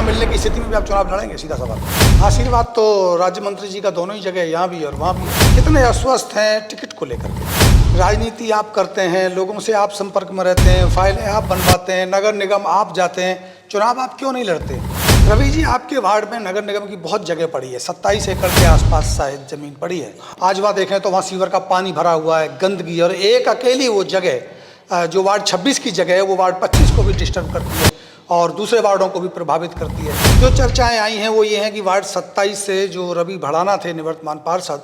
मिलने की स्थिति में भी आप चुनाव लड़ेंगे? सीधा सवाल। आशीर्वाद तो राज्य मंत्री जी का दोनों ही जगह, यहाँ भी और वहाँ भी। कितने अस्वस्थ हैं टिकट को लेकर के? राजनीति आप करते हैं, लोगों से आप संपर्क में रहते हैं, फाइलें आप बनवाते हैं, नगर निगम आप जाते हैं, चुनाव आप क्यों नहीं लड़ते? रवि जी, आपके वार्ड में नगर निगम की बहुत जगह पड़ी है, 27 एकड़ के आसपास शायद जमीन पड़ी है। आज वहाँ देखें तो वहाँ सीवर का पानी भरा हुआ है, गंदगी, और एक अकेली वो जगह जो वार्ड 26 की जगह है वो वार्ड 25 को भी डिस्टर्ब करती है और दूसरे वार्डों को भी प्रभावित करती है। जो चर्चाएं आई हैं वो ये हैं कि वार्ड 27 से जो रवि भड़ाना थे निवर्तमान पार्षद,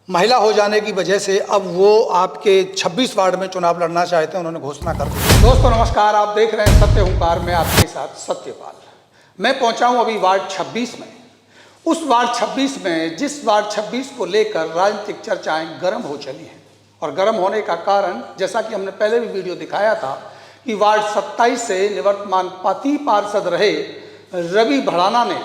महिला हो जाने की वजह से अब वो आपके 26 वार्ड में चुनाव लड़ना चाहते हैं, उन्होंने घोषणा कर दी। दोस्तों नमस्कार, आप देख रहे हैं सत्य हुंकार में आपके साथ सत्यपाल। मैं पहुंचा हूं अभी वार्ड 26 में। उस वार्ड 26 में, जिस वार्ड 26 को लेकर राजनीतिक चर्चाएं गर्म हो चली हैं, और गर्म होने का कारण जैसा कि हमने पहले भी वीडियो दिखाया था कि वार्ड 27 से निवर्तमान पति पार्षद रहे रवि भड़ाना ने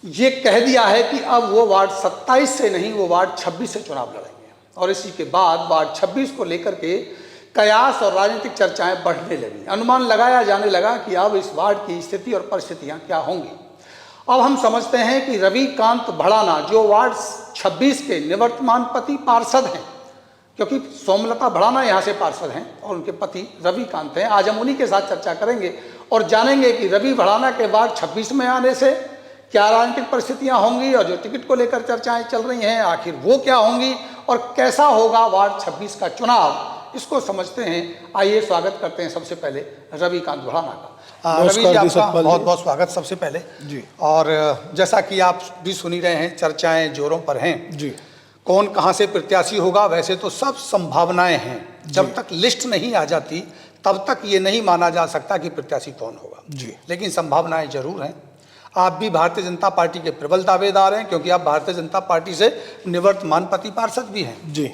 ये कह दिया है कि अब वो वार्ड 27 से नहीं, वो वार्ड 26 से चुनाव लड़ेंगे। और इसी के बाद वार्ड 26 को लेकर के कयास और राजनीतिक चर्चाएं बढ़ने लगी। अनुमान लगाया जाने लगा कि अब इस वार्ड की स्थिति और परिस्थितियां क्या होंगी। अब हम समझते हैं कि रविकांत भड़ाना, जो वार्ड 26 के निवर्तमान पति पार्षद हैं, क्योंकि सोमलता भड़ाना यहाँ से पार्षद हैं और उनके पति रविकांत हैं, आज हम उन्हीं के साथ चर्चा करेंगे और जानेंगे कि रवि भड़ाना के वार्ड 26 में आने से क्या राजनीतिक परिस्थितियां होंगी, और जो टिकट को लेकर चर्चाएं चल रही हैं आखिर वो क्या होंगी, और कैसा होगा वार्ड 26 का चुनाव, इसको समझते हैं। आइए स्वागत करते हैं सबसे पहले रविकांत भड़ाना का। रवि जी, आपका बहुत बहुत स्वागत सबसे पहले जी। और जैसा कि आप भी सुन ही रहे हैं, चर्चाएं जोरों पर हैं जी। कौन कहां से प्रत्याशी होगा, वैसे तो सब संभावनाएं हैं, जब तक लिस्ट नहीं आ जाती तब तक ये नहीं माना जा सकता कि प्रत्याशी कौन होगा जी। लेकिन संभावनाएं जरूर हैं। आप भी भारतीय जनता पार्टी के प्रबल दावेदार हैं, क्योंकि आप भारतीय जनता पार्टी से निवर्तमान पति पार्षद भी हैं जी।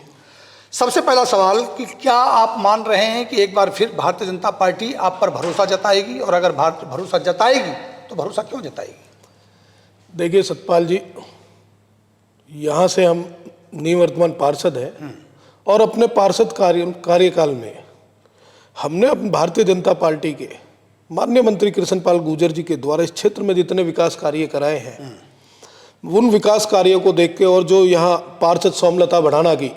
सबसे पहला सवाल कि क्या आप मान रहे हैं कि एक बार फिर भारतीय जनता पार्टी आप पर भरोसा जताएगी, और अगर भरोसा जताएगी तो भरोसा क्यों जताएगी? देखिए सतपाल जी, यहाँ से हम निवर्तमान पार्षद हैं और अपने पार्षद कार्यकाल में हमने अपनी भारतीय जनता पार्टी के माननीय मंत्री कृष्णपाल गुर्जर जी के द्वारा इस क्षेत्र में जितने विकास कार्य कराए हैं, उन विकास कार्यों को देख के, और जो यहाँ पार्षद सोमलता भड़ाना की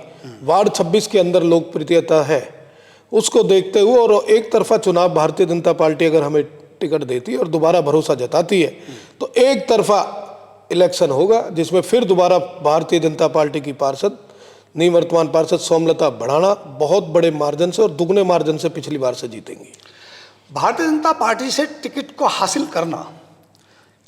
वार्ड 26 के अंदर लोकप्रियता है, उसको देखते हुए, और एक तरफा चुनाव भारतीय जनता पार्टी अगर हमें टिकट देती है और दोबारा भरोसा जताती है तो एक तरफा इलेक्शन होगा, जिसमें फिर दोबारा भारतीय जनता पार्टी की पार्षद निवर्तमान पार्षद सोमलता भड़ाना बहुत बड़े मार्जिन से और दुगने मार्जिन से पिछली बार से जीतेंगी। भारतीय जनता पार्टी से टिकट को हासिल करना,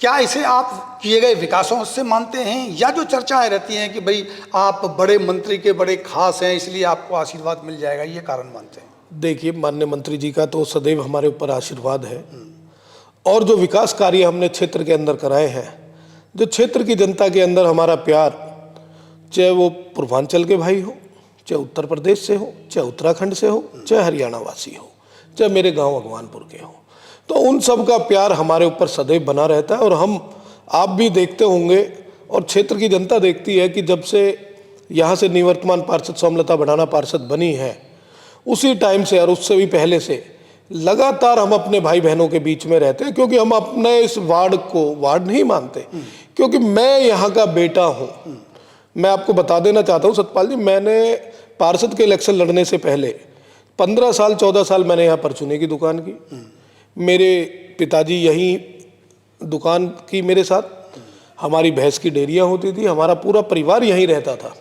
क्या इसे आप किए गए विकासों से मानते हैं, या जो चर्चाएं रहती हैं कि भाई आप बड़े मंत्री के बड़े खास हैं इसलिए आपको आशीर्वाद मिल जाएगा, ये कारण मानते हैं? देखिए, माननीय मंत्री जी का तो सदैव हमारे ऊपर आशीर्वाद है, और जो विकास कार्य हमने क्षेत्र के अंदर कराए हैं, जो क्षेत्र की जनता के अंदर हमारा प्यार, चाहे वो पूर्वांचल के भाई हो, चाहे उत्तर प्रदेश से हो, चाहे उत्तराखंड से हो, चाहे हरियाणा वासी हो, चाहे मेरे गांव भगवानपुर के हो, तो उन सब का प्यार हमारे ऊपर सदैव बना रहता है। और हम, आप भी देखते होंगे और क्षेत्र की जनता देखती है कि जब से यहाँ से निवर्तमान पार्षद सोमलता भड़ाना पार्षद बनी है, उसी टाइम से और उससे भी पहले से लगातार हम अपने भाई बहनों के बीच में रहते हैं, क्योंकि हम अपने इस वार्ड को वार्ड नहीं मानते, क्योंकि मैं यहाँ का बेटा हूँ। मैं आपको बता देना चाहता हूँ सतपाल जी, मैंने पार्षद के इलेक्शन लड़ने से पहले 15 साल 14 साल मैंने यहाँ परचूने की दुकान की। मेरे पिताजी यहीं दुकान की मेरे साथ, हमारी भैंस की डेयरियाँ होती थी, हमारा पूरा परिवार यहीं रहता था।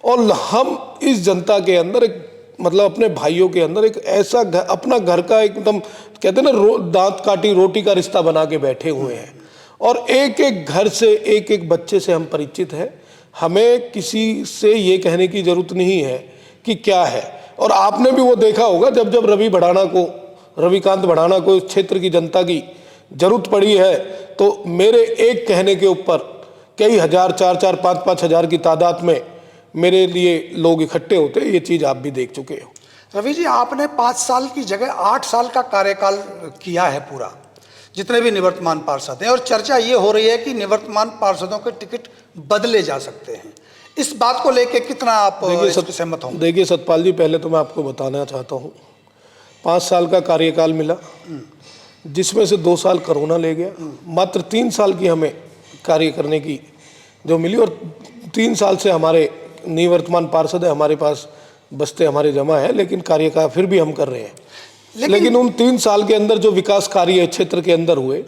और हम इस जनता के अंदर एक, मतलब अपने भाइयों के अंदर एक ऐसा अपना घर का एकदम कहते हैं ना, दांत काटी रोटी का रिश्ता बना के बैठे हुए हैं, और एक एक घर से, एक एक बच्चे से हम परिचित हैं। हमें किसी से ये कहने की जरूरत नहीं है कि क्या है। और आपने भी वो देखा होगा, जब जब रविकांत भड़ाना को इस क्षेत्र की जनता की जरूरत पड़ी है, तो मेरे एक कहने के ऊपर कई हजार, 4-4, 5-5 हजार की तादाद में मेरे लिए लोग इकट्ठे होते। ये चीज़ आप भी देख चुके हो। रवि जी, आपने 5 साल की जगह 8 साल का कार्यकाल किया है पूरा, जितने भी निवर्तमान पार्षद हैं, और चर्चा ये हो रही है कि निवर्तमान पार्षदों के टिकट बदले जा सकते हैं। इस बात को लेकर कितना आप सहमत होंगे? देखिए सतपाल जी, पहले तो मैं आपको बताना चाहता हूँ, 5 साल का कार्यकाल मिला, जिसमें से 2 साल कोरोना ले गया। मात्र 3 साल की हमें कार्य करने की जो मिली, और 3 साल से हमारे निवर्तमान पार्षद है, हमारे पास बस्ते हमारे जमा है, लेकिन कार्य का फिर भी हम कर रहे हैं। लेकिन उन 3 साल के अंदर जो विकास कार्य क्षेत्र के अंदर हुए,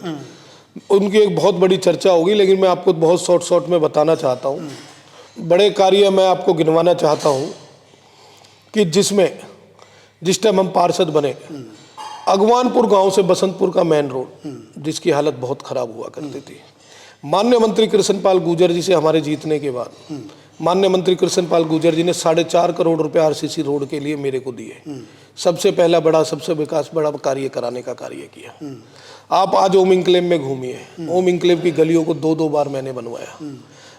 उनकी एक बहुत बड़ी चर्चा होगी, लेकिन मैं आपको बहुत शॉर्ट में बताना चाहता हूँ। बड़े कार्य मैं आपको गिनवाना चाहता हूँ कि जिस टाइम हम पार्षद बने, अगवानपुर गांव से बसंतपुर का मेन रोड, जिसकी हालत बहुत खराब हुआ करती थी, माननीय मंत्री कृष्णपाल गुर्जर जी से हमारे जीतने के बाद माननीय मंत्री कृष्णपाल गुर्जर जी ने 4.5 करोड़ रुपए आरसीसी रोड के लिए मेरे को दिए। सबसे पहला बड़ा, सबसे विकास बड़ा कार्य कराने का कार्य किया। आप आज ओम इंक्लेव में घूमिए, ओम इंक्लेव की गलियों को 2-2 बार मैंने बनवाया।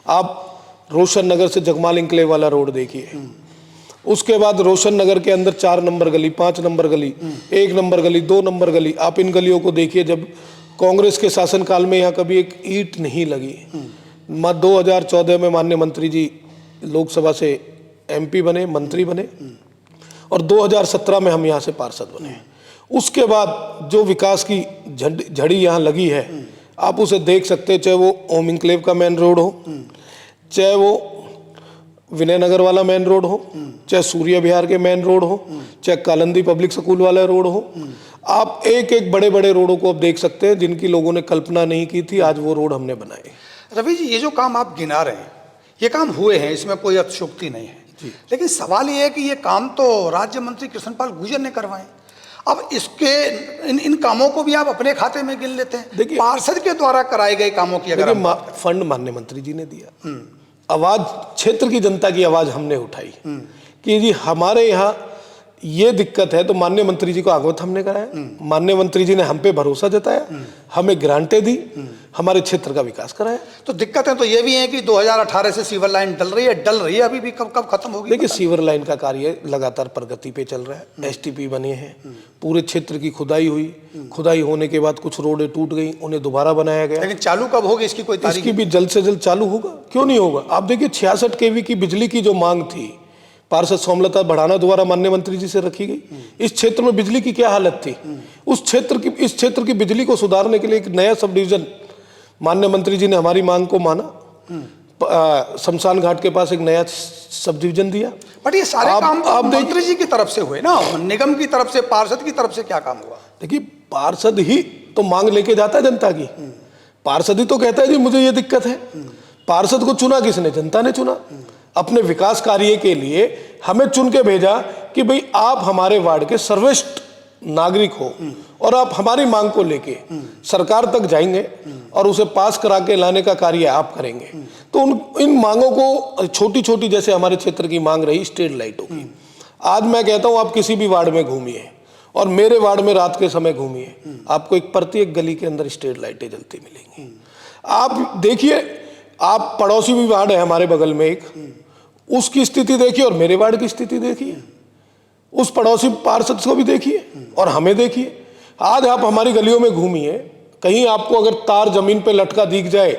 आप रोशन नगर से जगमाल इंक्लेव वाला रोड देखिए, उसके बाद रोशन नगर के अंदर 4 नंबर गली, 5 नंबर गली, 1 नंबर गली, 2 नंबर गली, आप इन गलियों को देखिए। जब कांग्रेस के शासनकाल में यहाँ कभी एक ईंट नहीं लगी। 2014 में माननीय मंत्री जी लोकसभा से एमपी बने, मंत्री बने, और 2017 में हम यहाँ से पार्षद बने। उसके बाद जो विकास की झड़ी यहाँ लगी है, आप उसे देख सकते हैं, चाहे वो ओम इंक्लेव का मेन रोड हो, चाहे वो विनय नगर वाला मेन रोड हो, चाहे सूर्य विहार के मेन रोड हो, चाहे कालंदी पब्लिक स्कूल वाला रोड हो। आप एक एक बड़े बड़े रोडों को आप देख सकते हैं, जिनकी लोगों ने कल्पना नहीं की थी, आज वो रोड हमने बनाए। रवि जी, ये जो काम आप गिना रहे हैं, ये काम हुए हैं, इसमें कोई अतिशयोक्ति नहीं है, लेकिन सवाल ये है कि ये काम तो राज्य मंत्री कृष्णपाल गुर्जर ने करवाए। अब इसके इन कामों को भी आप अपने खाते में गिन लेते हैं। देखिए, पार्षद के द्वारा कराए गए कामों की अगर फंड माननीय मंत्री जी ने दिया, आवाज क्षेत्र की जनता की आवाज हमने उठाई कि जी हमारे यहाँ ये दिक्कत है, तो माननीय मंत्री जी को अवगत हमने कराया। माननीय मंत्री जी ने हम पे भरोसा जताया, हमें ग्रांटें दी, हमारे क्षेत्र का विकास कराया। तो दिक्कतें तो ये भी हैं कि 2018 से सीवर लाइन डल रही है, अभी भी कब खत्म होगी? देखिए, सीवर लाइन का कार्य लगातार प्रगति पे चल रहा है। एसटीपी बने हैं, पूरे क्षेत्र की खुदाई हुई, खुदाई होने के बाद कुछ रोडें टूट गई, उन्हें दोबारा बनाया गया। लेकिन चालू कब होगी इसकी कोई तारीख? इसकी भी जल्द से जल्द चालू होगा, क्यों नहीं होगा। आप देखिए, 66 केवी की बिजली की जो मांग थी, पार्षद सोमलता बढ़ाना द्वारा माननीय मंत्री जी से रखी गई। इस क्षेत्र में बिजली की क्या हालत थी, इस क्षेत्र की बिजली को सुधारने के लिए एक नया सब डिवीजन माननीय मंत्री जी ने हमारी मांग को माना। शमशान घाट के पास एक नया सब डिवीजन दिया। बट ये सारे काम तो मंत्री जी की तरफ से हुए ना, निगम की तरफ से, पार्षद की तरफ से क्या काम हुआ? देखिए, पार्षद ही तो मांग लेके जाता है जनता की। पार्षद ही तो कहता है जी मुझे ये दिक्कत है। पार्षद को चुना किसने? जनता ने चुना। अपने विकास कार्य के लिए हमें चुन के भेजा कि भाई आप हमारे वार्ड के सर्वश्रेष्ठ नागरिक हो, और आप हमारी मांग को लेके सरकार तक जाएंगे और उसे पास करा के लाने का कार्य आप करेंगे। तो इन मांगों को छोटी छोटी, जैसे हमारे क्षेत्र की मांग रही स्ट्रीट लाइटों की, आज मैं कहता हूं आप किसी भी वार्ड में घूमिए, और मेरे वार्ड में रात के समय घूमिए, आपको प्रत्येक गली के अंदर स्ट्रीट लाइटें जलती मिलेंगी। आप देखिए, आप पड़ोसी भी वार्ड है हमारे बगल में एक, उसकी स्थिति देखिए और मेरे वार्ड की स्थिति देखिए, उस पड़ोसी पार्षद को भी देखिए और हमें देखिए। आज आप हमारी गलियों में घूमिए, कहीं आपको अगर तार जमीन पे लटका दिख जाए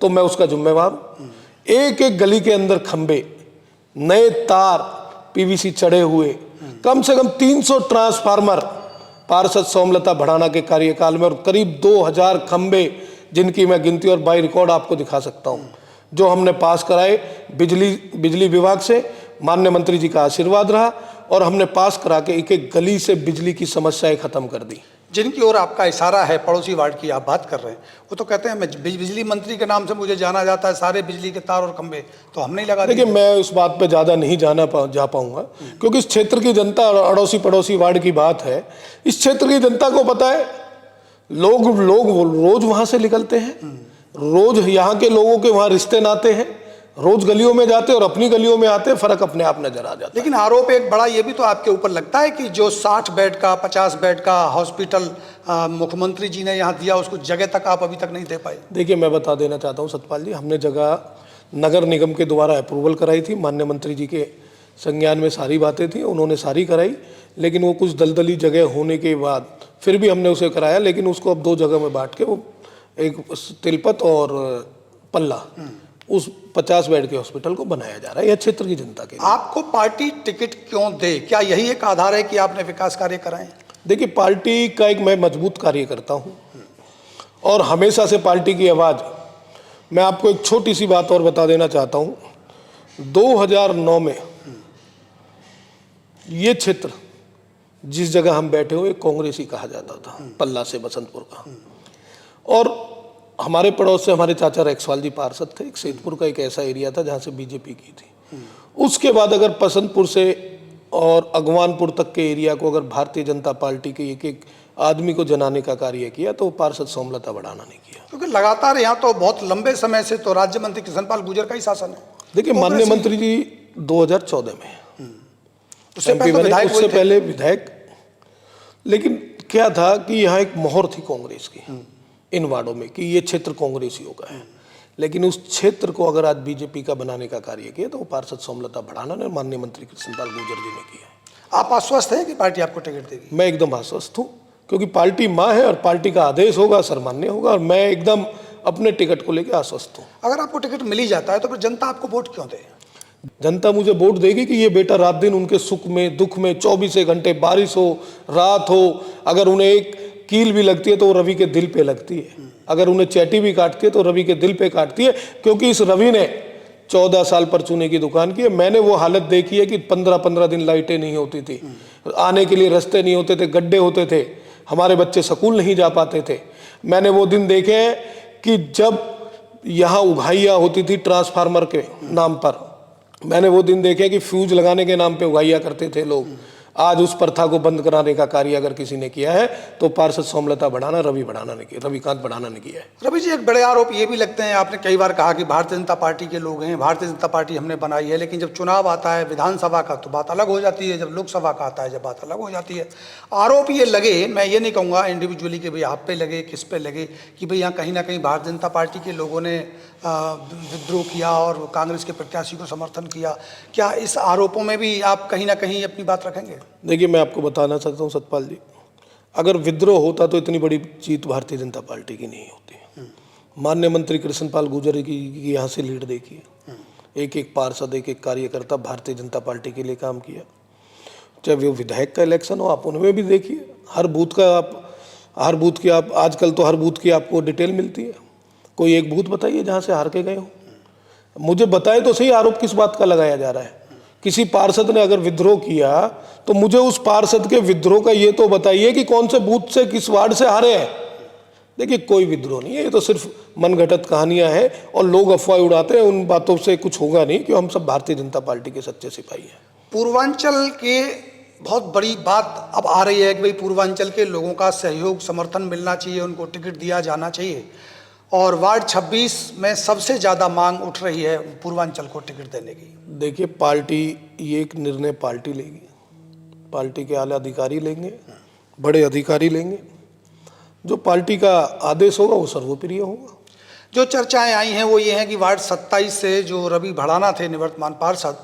तो मैं उसका जिम्मेवार हूं। एक एक गली के अंदर खंबे, नए तार पीवीसी चढ़े हुए, कम से कम 300 ट्रांसफार्मर पार्षद सोमलता बढ़ाना के कार्यकाल में, और करीब 2000 खंबे, जिनकी मैं गिनती और बाई रिकॉर्ड आपको दिखा सकता हूं, जो हमने पास कराए बिजली विभाग से। माननीय मंत्री जी का आशीर्वाद रहा और हमने पास करा के एक एक गली से बिजली की समस्याएं खत्म कर दी। जिनकी ओर आपका इशारा है, पड़ोसी वार्ड की आप बात कर रहे हैं, वो तो कहते हैं मैं बिजली मंत्री के नाम से मुझे जाना जाता है, सारे बिजली के तार और खंभे तो हम नहीं लगा। देखिए, मैं उस बात पे ज़्यादा नहीं जा पाऊंगा, क्योंकि इस क्षेत्र की जनता, अड़ोसी पड़ोसी वार्ड की बात है, इस क्षेत्र की जनता को पता है। लोग रोज वहां से निकलते हैं, रोज यहाँ के लोगों के वहाँ रिश्ते नाते हैं, रोज गलियों में जाते और अपनी गलियों में आते, फर्क अपने आप नजर आ जाता। लेकिन आरोप एक बड़ा ये भी तो आपके ऊपर लगता है कि जो 60 बेड का 50 बेड का हॉस्पिटल मुख्यमंत्री जी ने यहाँ दिया, उसको जगह तक आप अभी तक नहीं दे पाए। देखिए, मैं बता देना चाहता हूँ सतपाल जी, हमने जगह नगर निगम के द्वारा अप्रूवल कराई थी, माननीय मंत्री जी के संज्ञान में सारी बातें थी, उन्होंने सारी कराई, लेकिन वो कुछ दलदली जगह होने के बाद फिर भी हमने उसे कराया, लेकिन उसको अब 2 जगह में बांट के, वो एक तिलपत और पल्ला, उस 50 बेड के हॉस्पिटल को बनाया जा रहा है, यह क्षेत्र की जनता के लिए। आपको पार्टी टिकट क्यों दे? क्या यही एक आधार है कि आपने विकास कार्य कराए? देखिए, पार्टी का एक मैं मजबूत कार्यकर्ता हूँ और हमेशा से पार्टी की आवाज़। मैं आपको एक छोटी सी बात और बता देना चाहता हूँ। 2009 में ये क्षेत्र जिस जगह हम बैठे हुए कांग्रेसी कहा जाता था, पल्ला से बसंतपुर का, और हमारे पड़ोस से हमारे चाचा रैक्सवाल जी पार्षद थे। एक सेतपुर का एक ऐसा एरिया था जहाँ से बीजेपी की थी। उसके बाद अगर पसंतपुर से और अगवानपुर तक के एरिया को अगर भारतीय जनता पार्टी के एक एक आदमी को जनाने का कार्य किया तो पार्षद सोमलता बढ़ाना नहीं किया। क्योंकि लगातार यहाँ तो बहुत लंबे समय से तो राज्य मंत्री कृष्णपाल गुर्जर का ही शासन है। देखिए, माननीय मंत्री जी 2014 में उससे MP पहले बने, उससे पहले विधायक। लेकिन क्या था कि यहाँ एक मोहर थी कांग्रेस की इन वार्डों में कि ये क्षेत्र कांग्रेसियों का है। लेकिन उस क्षेत्र को अगर आज बीजेपी का बनाने का कार्य किया तो वो पार्षद सोमलता बढ़ाना ने माननीय मंत्री कृष्णपाल गुर्जर जी ने किया। आप आश्वस्त हैं कि पार्टी आपको टिकट देगी? मैं एकदम आश्वस्त हूँ, क्योंकि पार्टी माँ है और पार्टी का आदेश होगा, सर्वमान्य होगा, और मैं एकदम अपने टिकट को लेकर आश्वस्त हूँ। अगर आपको टिकट मिल ही जाता है तो फिर जनता आपको वोट क्यों दे? जनता मुझे वोट देगी कि ये बेटा रात दिन उनके सुख में दुख में 24 घंटे, बारिश हो रात हो, अगर उन्हें एक कील भी लगती है तो वो रवि के दिल पे लगती है, अगर उन्हें चैटी भी काटती है तो रवि के दिल पे काटती है। क्योंकि इस रवि ने 14 साल पर चूने की दुकान की है। मैंने वो हालत देखी है कि 15-15 दिन लाइटें नहीं होती थी, आने के लिए रास्ते नहीं होते थे, गड्ढे होते थे, हमारे बच्चे स्कूल नहीं जा पाते थे। मैंने वो दिन देखे हैं कि जब यहाँ उघाइयाँ होती थी ट्रांसफार्मर के नाम पर, मैंने वो दिन देखे कि फ्यूज लगाने के नाम पे उघाइयाँ करते थे लोग। आज उस प्रथा को बंद कराने का कार्य अगर किसी ने किया है तो पार्षद सोमलता बढ़ाना, रविकांत बढ़ाना ने किया है। रवि जी, एक बड़े आरोप ये भी लगते हैं, आपने कई बार कहा कि भारतीय जनता पार्टी के लोग हैं, भारतीय जनता पार्टी हमने बनाई है, लेकिन जब चुनाव आता है विधानसभा का तो बात अलग हो जाती है, जब लोकसभा का आता है जब बात अलग हो जाती है। आरोप ये लगे, मैं ये नहीं कहूँगा इंडिविजुअली कि भाई आप पे लगे किस पे लगे, कि भाई यहाँ कहीं ना कहीं भारतीय जनता पार्टी के लोगों ने विद्रोह किया और कांग्रेस के प्रत्याशी को समर्थन किया। क्या इस आरोपों में भी आप कहीं ना कहीं अपनी बात रखेंगे? देखिए, मैं आपको बताना चाहता हूँ सतपाल जी, अगर विद्रोह होता तो इतनी बड़ी जीत भारतीय जनता पार्टी की नहीं होती। माननीय मंत्री कृष्णपाल गुर्जर की यहाँ से लीड देखिए, एक एक पार्षद, एक एक कार्यकर्ता भारतीय जनता पार्टी के लिए काम किया। चाहे वो विधायक का इलेक्शन हो, आप उनमें भी देखिए, हर बूथ की आप आजकल तो हर बूथ की आपको डिटेल मिलती है। कोई एक बूथ बताइए जहाँ से हार के गए हो, मुझे बताए तो सही। आरोप किस बात का लगाया जा रहा है? किसी पार्षद ने अगर विद्रोह किया तो मुझे उस पार्षद के विद्रोह का ये तो बताइए कि कौन से बूथ से, किस वार्ड से हारे हैं। देखिए, कोई विद्रोह नहीं है, ये तो सिर्फ मनगढ़ंत कहानियां हैं और लोग अफवाह उड़ाते हैं। उन बातों से कुछ होगा नहीं, क्यों हम सब भारतीय जनता पार्टी के सच्चे सिपाही हैं। पूर्वांचल के बहुत बड़ी बात अब आ रही है कि भाई पूर्वांचल के लोगों का सहयोग समर्थन मिलना चाहिए, उनको टिकट दिया जाना चाहिए, और वार्ड 26 में सबसे ज़्यादा मांग उठ रही है पूर्वांचल को टिकट देने की। देखिए, पार्टी, ये एक निर्णय पार्टी लेगी, पार्टी के आला अधिकारी लेंगे, बड़े अधिकारी लेंगे, जो पार्टी का आदेश होगा वो सर्वोप्रिय होगा। जो चर्चाएं आई हैं वो ये हैं कि वार्ड 27 से जो रवि भड़ाना थे निवर्तमान पार्षद,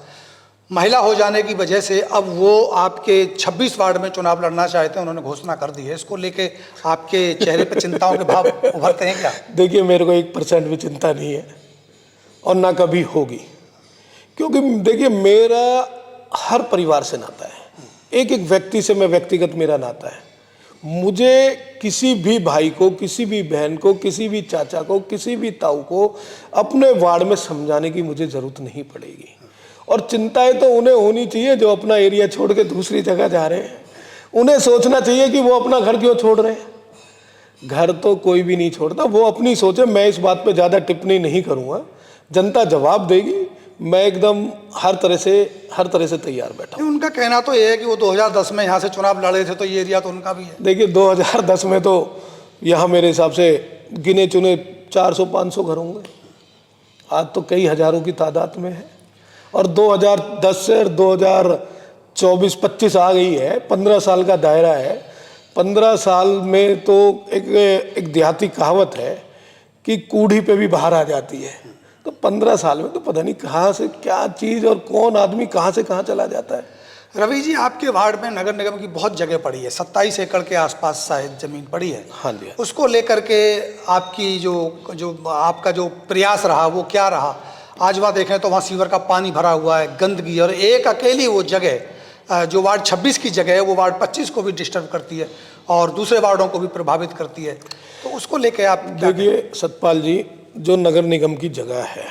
महिला हो जाने की वजह से अब वो आपके 26 वार्ड में चुनाव लड़ना चाहते हैं, उन्होंने घोषणा कर दी है। इसको लेके आपके चेहरे पर चिंताओं के भाव उभरते हैं क्या? देखिए, मेरे को 1% भी चिंता नहीं है और ना कभी होगी, क्योंकि देखिए मेरा हर परिवार से नाता है, एक एक व्यक्ति से मैं व्यक्तिगत मेरा नाता है। मुझे किसी भी भाई को, किसी भी बहन को, किसी भी चाचा को, किसी भी ताऊ को अपने वार्ड में समझाने की मुझे ज़रूरत नहीं पड़ेगी। और चिंताएं तो उन्हें होनी चाहिए जो अपना एरिया छोड़ के दूसरी जगह जा रहे हैं। उन्हें सोचना चाहिए कि वो अपना घर क्यों छोड़ रहे हैं। घर तो कोई भी नहीं छोड़ता, वो अपनी सोचे। मैं इस बात पे ज़्यादा टिप्पणी नहीं करूँगा, जनता जवाब देगी। मैं एकदम हर तरह से तैयार बैठा हूँ। उनका कहना तो ये है कि वो 2010 में यहाँ से चुनाव लड़े थे, तो ये एरिया तो उनका भी है। देखिए, 2010 में तो यहाँ मेरे हिसाब से गिने चुने 400-500 घर होंगे, आज तो कई हजारों की तादाद में है। और 2010 से 2024-25 आ गई है, 15 साल का दायरा है। 15 साल में तो एक देहाती कहावत है कि कूढ़ी पे भी बाहर आ जाती है। तो 15 साल में तो पता नहीं कहाँ से क्या चीज़ और कौन आदमी कहाँ से कहाँ चला जाता है। रवि जी, आपके वार्ड में नगर निगम की बहुत जगह पड़ी है, 27 एकड़ के आसपास शायद जमीन पड़ी है। हाँ जी। उसको लेकर के आपकी जो आपका जो प्रयास रहा वो क्या रहा? आज वहाँ देखें तो वहाँ सीवर का पानी भरा हुआ है, गंदगी, और एक अकेली वो जगह जो वार्ड 26 की जगह है वो वार्ड 25 को भी डिस्टर्ब करती है और दूसरे वार्डों को भी प्रभावित करती है, तो उसको लेके आप क्या देखिए सतपाल जी, जो नगर निगम की जगह है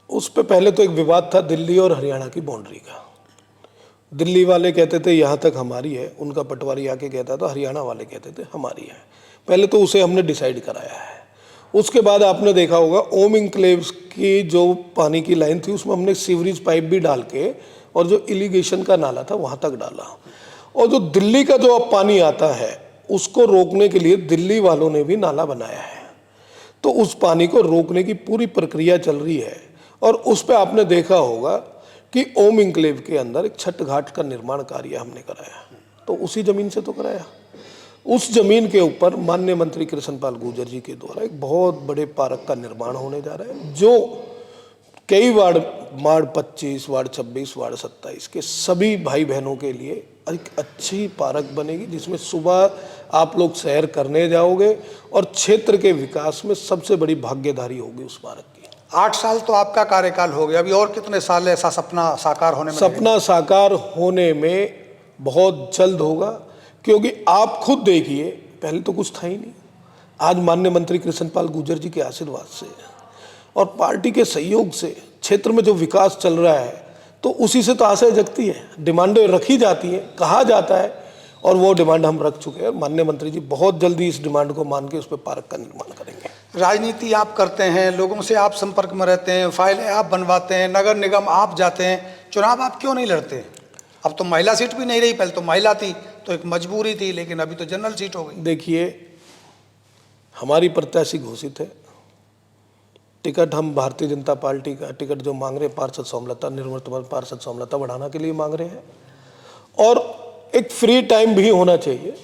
उस पे पहले तो एक विवाद था दिल्ली और हरियाणा की बाउंड्री का। दिल्ली वाले कहते थे यहाँ तक हमारी है, उनका पटवारी आके कहता था, हरियाणा वाले कहते थे हमारी है। पहले तो उसे हमने डिसाइड कराया है। उसके बाद आपने देखा होगा ओम इनक्लेव्स की जो पानी की लाइन थी उसमें हमने सीवरेज पाइप भी डाल के और जो इरिगेशन का नाला था वहाँ तक डाला। और जो दिल्ली का जो अब पानी आता है उसको रोकने के लिए दिल्ली वालों ने भी नाला बनाया है, तो उस पानी को रोकने की पूरी प्रक्रिया चल रही है। और उस पर आपने देखा होगा कि ओम इनक्लेव के अंदर एक छठ घाट का निर्माण कार्य हमने कराया, तो उसी जमीन से तो कराया। उस जमीन के ऊपर माननीय मंत्री कृष्णपाल गुर्जर जी के द्वारा एक बहुत बड़े पार्क का निर्माण होने जा रहा है, जो कई वार्ड 25, वार्ड 26, वार्ड 27 के सभी भाई बहनों के लिए एक अच्छी पार्क बनेगी, जिसमें सुबह आप लोग सैर करने जाओगे और क्षेत्र के विकास में सबसे बड़ी भागीदारी होगी उस पार्क की। 8 साल तो आपका कार्यकाल हो गया, अभी और कितने साल ऐसा सपना साकार होने में सपना साकार होने में बहुत जल्द होगा, क्योंकि आप खुद देखिए पहले तो कुछ था ही नहीं। आज माननीय मंत्री कृष्णपाल गुर्जर जी के आशीर्वाद से और पार्टी के सहयोग से क्षेत्र में जो विकास चल रहा है, तो उसी से तो आशय जगती है, डिमांडें रखी जाती हैं, कहा जाता है, और वो डिमांड हम रख चुके हैं। माननीय मंत्री जी बहुत जल्दी इस डिमांड को मान के उस पर पार्क का निर्माण करेंगे। राजनीति आप करते हैं, लोगों से आप संपर्क में रहते हैं, फाइलें आप बनवाते हैं, नगर निगम आप जाते हैं, चुनाव आप क्यों नहीं लड़ते? अब तो महिला सीट भी नहीं रही, पहले तो महिला थी तो एक मजबूरी थी, लेकिन अभी तो जनरल सीट हो गई। देखिए, हमारी प्रत्याशी घोषित है, टिकट हम भारतीय जनता पार्टी का टिकट जो मांग रहे हैं पार्षद सोमलता, निर्वर्तमान पार्षद सोमलता बढ़ाना के लिए मांग रहे हैं, और एक फ्री टाइम भी होना चाहिए।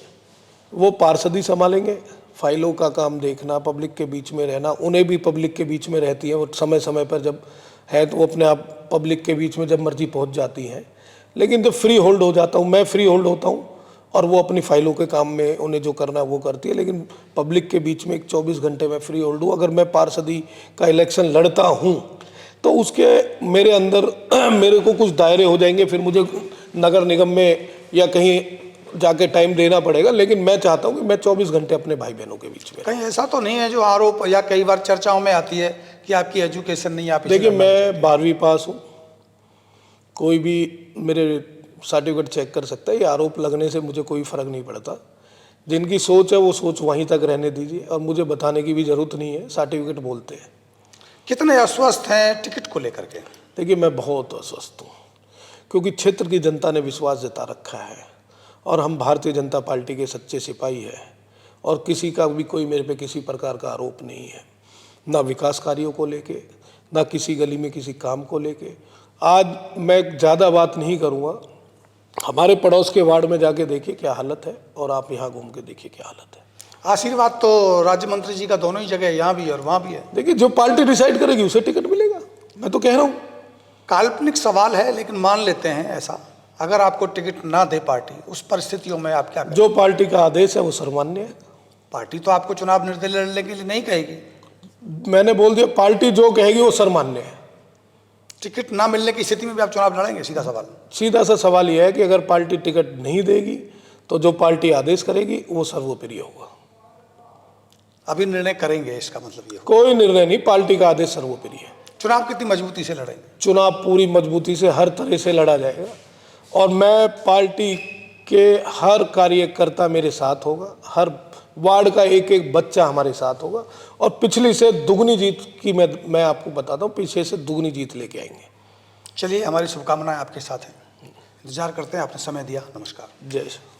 वो पार्षद ही संभालेंगे, फाइलों का काम देखना, पब्लिक के बीच में रहना, उन्हें भी पब्लिक के बीच में रहती है, वो समय समय पर जब है तो वो अपने आप पब्लिक के बीच में जब मर्जी पहुंच जाती हैं। लेकिन जब फ्री होल्ड हो जाता हूँ, मैं फ्री होल्ड होता हूँ और वो अपनी फाइलों के काम में उन्हें जो करना है वो करती है, लेकिन पब्लिक के बीच में एक 24 घंटे में फ्री होल्ड हूँ। अगर मैं पार्षदी का इलेक्शन लड़ता हूँ तो उसके मेरे अंदर मेरे को कुछ दायरे हो जाएंगे, फिर मुझे नगर निगम में या कहीं जाके टाइम देना पड़ेगा। लेकिन मैं चाहता हूँ कि मैं 24 घंटे अपने भाई बहनों के बीच में। कहीं ऐसा तो नहीं है जो आरोप या कई बार चर्चाओं में आती है कि आपकी एजुकेशन नहीं? आप देखिए, मैं 12वीं पास हूँ, कोई भी मेरे सर्टिफिकेट चेक कर सकता है, ये आरोप लगने से मुझे कोई फर्क नहीं पड़ता। जिनकी सोच है वो सोच वहीं तक रहने दीजिए, और मुझे बताने की भी जरूरत नहीं है, सर्टिफिकेट बोलते हैं। कितने अस्वस्थ हैं टिकट को लेकर के? देखिए, मैं बहुत अस्वस्थ हूँ, क्योंकि क्षेत्र की जनता ने विश्वास जता रखा है और हम भारतीय जनता पार्टी के सच्चे सिपाही हैं, और किसी का भी कोई मेरे पे किसी प्रकार का आरोप नहीं है, ना विकास कार्यों को लेके, ना किसी गली में किसी काम को लेके। आज मैं ज़्यादा बात नहीं करूँगा, हमारे पड़ोस के वार्ड में जाके देखिए क्या हालत है, और आप यहाँ घूम के देखिए क्या हालत है। आशीर्वाद तो राज्य मंत्री जी का दोनों ही जगह, यहाँ भी है और वहाँ भी है। देखिए, जो पार्टी डिसाइड करेगी उसे टिकट मिलेगा, मैं तो कह रहा हूँ। काल्पनिक सवाल है, लेकिन मान लेते हैं ऐसा, अगर आपको टिकट ना दे पार्टी, उस परिस्थितियों में आप क्या करें? जो पार्टी का आदेश है वो सर्वमान्य है। पार्टी तो आपको चुनाव निर्दलीय लड़ने के लिए नहीं कहेगी। मैंने बोल दिया, पार्टी जो कहेगी वो सर्वमान्य है। टिकट ना मिलने की स्थिति में भी आप चुनाव लड़ेंगे? सीधा सवाल। सीधा सा सवाल यह है कि अगर पार्टी टिकट नहीं देगी तो जो पार्टी आदेश करेगी वो सर्वोपरि होगा। अभी निर्णय करेंगे, इसका मतलब ये? कोई निर्णय नहीं, पार्टी का आदेश सर्वोपरि है। चुनाव कितनी मजबूती से लड़ेंगे? चुनाव पूरी मजबूती से हर तरह से लड़ा जाएगा, और मैं पार्टी के हर कार्यकर्ता मेरे साथ होगा, हर वार्ड का एक एक बच्चा हमारे साथ होगा, और पिछली से दुगनी जीत की मैं आपको बताता हूँ, पीछे से दुगनी जीत लेके आएंगे। चलिए, हमारी शुभकामनाएं आपके साथ हैं, इंतजार करते हैं। आपने समय दिया, नमस्कार। जय श्री।